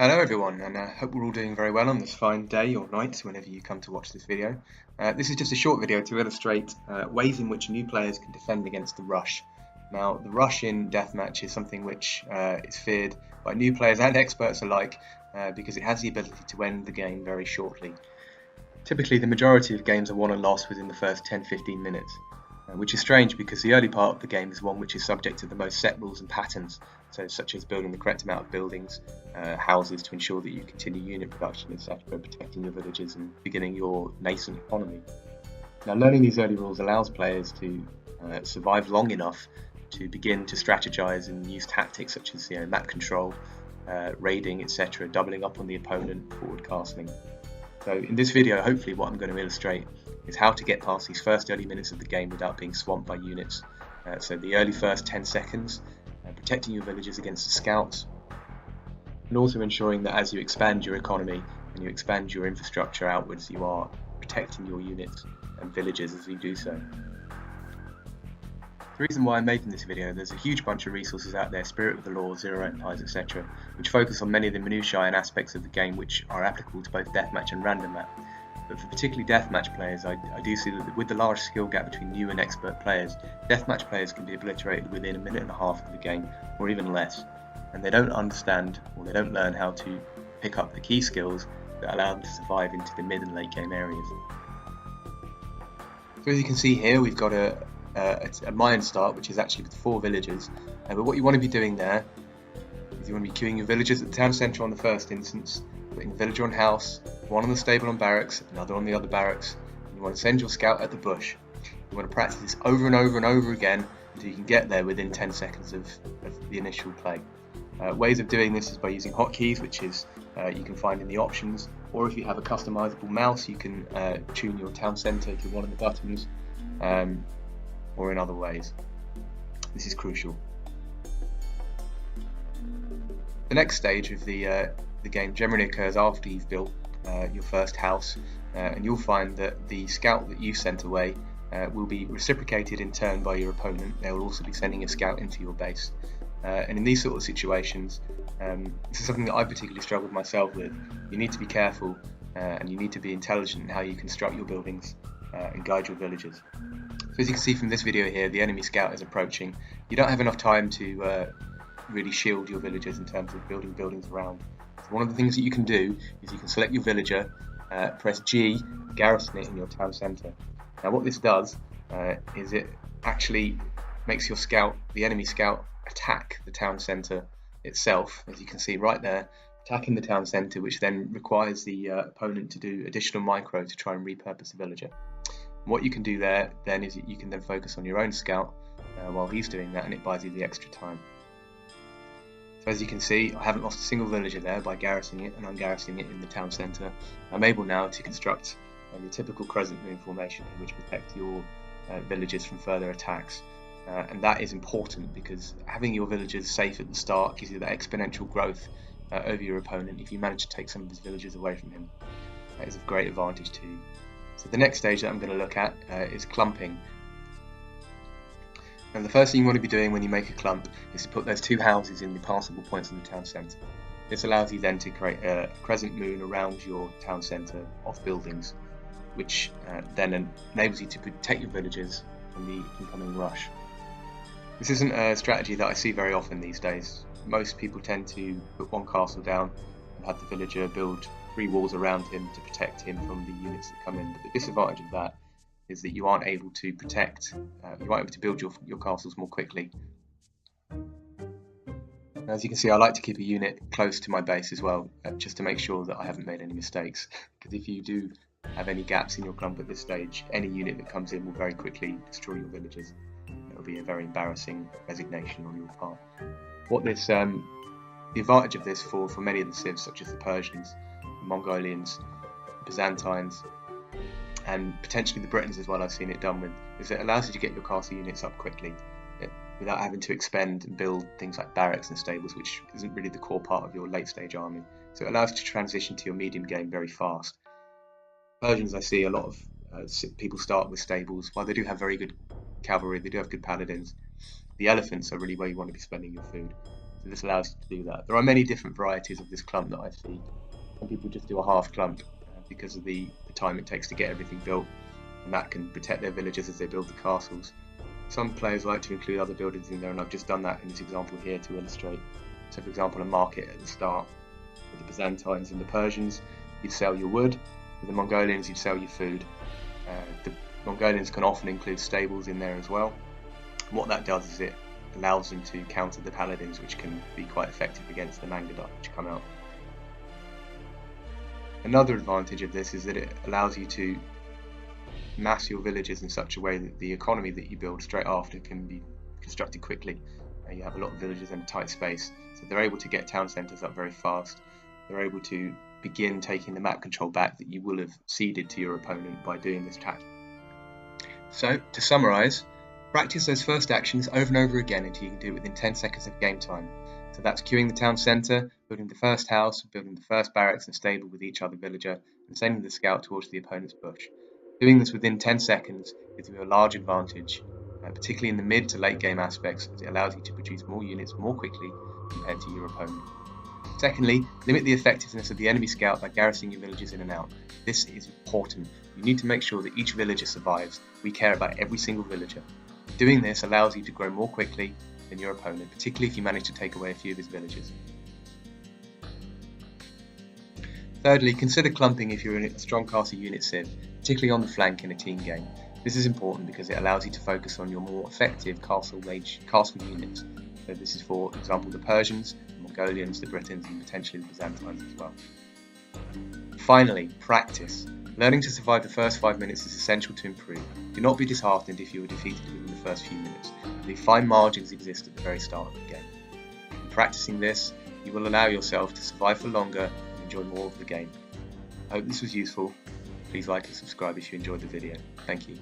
Hello everyone, and I hope we're all doing very well on this fine day or night whenever you come to watch this video. This is just a short video to illustrate ways in which new players can defend against the rush. Now, the rush in Deathmatch is something which is feared by new players and experts alike because it has the ability to end the game very shortly. Typically, the majority of games are won and lost within the first 10-15 minutes. Which is strange because the early part of the game is one which is subject to the most set rules and patterns, so such as building the correct amount of buildings, houses to ensure that you continue unit production, etc., protecting your villages and beginning your nascent economy. Now, learning these early rules allows players to survive long enough to begin to strategize and use tactics such as map control, raiding, etc., doubling up on the opponent, forward castling. So in this video, hopefully what I'm going to illustrate is how to get past these first early minutes of the game without being swamped by units. So the early first 10 seconds, protecting your villages against the scouts, and also ensuring that as you expand your economy and you expand your infrastructure outwards, you are protecting your units and villages as you do so. The reason why I'm making this video, there's a huge bunch of resources out there, Spirit of the Law, Zero Empires, etc., which focus on many of the minutiae and aspects of the game which are applicable to both Deathmatch and Random Map. But for particularly Deathmatch players, I do see that with the large skill gap between new and expert players, Deathmatch players can be obliterated within a minute and a half of the game, or even less, and they don't understand or they don't learn how to pick up the key skills that allow them to survive into the mid and late game areas. So as you can see here, we've got a mine start, which is actually with 4 villagers, but what you want to be doing there is you want to be queuing your villagers at the town centre on the first instance, putting a villager on house, one on the stable on barracks, another on the other barracks, and you want to send your scout at the bush. You want to practice this over and over and over again until you can get there within 10 seconds of the initial play. Ways of doing this is by using hotkeys, which is you can find in the options, or if you have a customizable mouse, you can tune your town centre to one of the buttons, or in other ways. This is crucial. The next stage of the game generally occurs after you've built your first house, and you'll find that the scout that you've sent away will be reciprocated in turn by your opponent. They will also be sending a scout into your base. And in these sort of situations, this is something that I particularly struggled myself with. You need to be careful and you need to be intelligent in how you construct your buildings and guide your villagers. So as you can see from this video here, the enemy scout is approaching. You don't have enough time to really shield your villagers in terms of building buildings around. So one of the things that you can do is you can select your villager, press G, garrison it in your town centre. Now what this does is it actually makes your scout, the enemy scout, attack the town centre itself, as you can see right there, attacking the town centre, which then requires the opponent to do additional micro to try and repurpose the villager. What you can do there then is you can then focus on your own scout while he's doing that, and it buys you the extra time. So as you can see, I haven't lost a single villager there by garrisoning it and ungarrisoning it in the town centre. I'm able now to construct the typical crescent moon formation, which protect your villagers from further attacks. And that is important because having your villagers safe at the start gives you that exponential growth over your opponent if you manage to take some of his villagers away from him. That is of great advantage to you. So the next stage that I'm going to look at is clumping. And the first thing you want to be doing when you make a clump is to put those 2 houses in the passable points in the town centre. This allows you then to create a crescent moon around your town centre of buildings, which then enables you to protect your villagers from the incoming rush. This isn't a strategy that I see very often these days. Most people tend to put one castle down and have the villager build 3 walls around him to protect him from the units that come in. But the disadvantage of that is that you aren't able to protect, you aren't able to build your castles more quickly. Now, as you can see, I like to keep a unit close to my base as well, just to make sure that I haven't made any mistakes. Because if you do have any gaps in your clump at this stage, any unit that comes in will very quickly destroy your villagers. It'll be a very embarrassing resignation on your part. What this, the advantage of this for many of the civs, such as the Persians, the Mongolians, the Byzantines, and potentially the Britons as well, I've seen it done with, is it allows you to get your castle units up quickly without having to expend and build things like barracks and stables, which isn't really the core part of your late stage army. So it allows you to transition to your medium game very fast. Persians, I see a lot of people start with stables. While they do have very good cavalry, they do have good paladins. The elephants are really where you want to be spending your food. So this allows you to do that. There are many different varieties of this clump that I see. Some people just do a half clump because of the time it takes to get everything built, and that can protect their villagers as they build the castles. Some players like to include other buildings in there, and I've just done that in this example here to illustrate. So for example, a market at the start. With the Byzantines and the Persians, you'd sell your wood. With the Mongolians, you'd sell your food. The Mongolians can often include stables in there as well. And what that does is it allows them to counter the paladins, which can be quite effective against the Mangudai, which come out. Another advantage of this is that it allows you to mass your villages in such a way that the economy that you build straight after can be constructed quickly. You have a lot of villages in a tight space, so they're able to get town centres up very fast. They're able to begin taking the map control back that you will have ceded to your opponent by doing this tactic. So, to summarise, practice those first actions over and over again until you can do it within 10 seconds of game time. So that's queuing the town centre, building the first house, building the first barracks and stable with each other villager, and sending the scout towards the opponent's bush. Doing this within 10 seconds gives you a large advantage, particularly in the mid to late game aspects, as it allows you to produce more units more quickly compared to your opponent. Secondly, limit the effectiveness of the enemy scout by garrisoning your villages in and out. This is important. You need to make sure that each villager survives. We care about every single villager. Doing this allows you to grow more quickly than your opponent, particularly if you manage to take away a few of his villagers. Thirdly, consider clumping if you're in a strong castle unit civ, particularly on the flank in a team game. This is important because it allows you to focus on your more effective castle units. So this is, for example, the Persians, the Mongolians, the Britons, and potentially the Byzantines as well. Finally, practice. Learning to survive the first 5 minutes is essential to improve. Do not be disheartened if you are defeated within the first few minutes. The fine margins exist at the very start of the game. In practicing this, you will allow yourself to survive for longer and enjoy more of the game. I hope this was useful. Please like and subscribe if you enjoyed the video. Thank you.